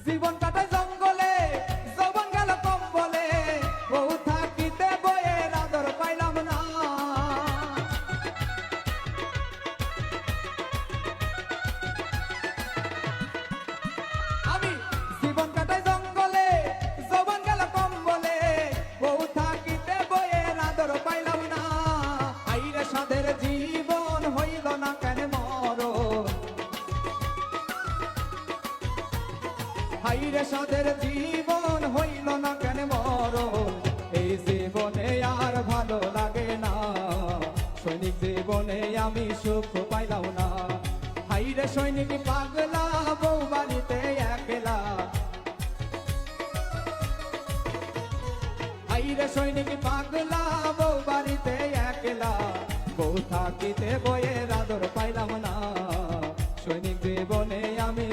জীবন কাটায় জঙ্গলে, যৌবন গেল কম্বলে, বউ থাকিতে বইয়ের আদর পাইলাম না। আমি জীবন কাটায় জঙ্গলে, যৌবন গেল কম্বলে, বউ থাকিতে বইয়ের আদর পাইলাম না। আইরে সাধের জীবন হইল না কেন মরণ, হাইরে সাধের জীবন হইল না কেন মরণ। এই জীবনে আর ভালো লাগে না, সৈনিক জীবনে আমি সুখ পাইলাম না। হাইরে সৈনিক পাগলা, বউ বাড়িতে একলা। হাইরে সৈনিক পাগলা, বউ বাড়িতে একলা। বউ থাকিতে বইয়ের আদর পাইলাম না, সৈনিক জীবনে আমি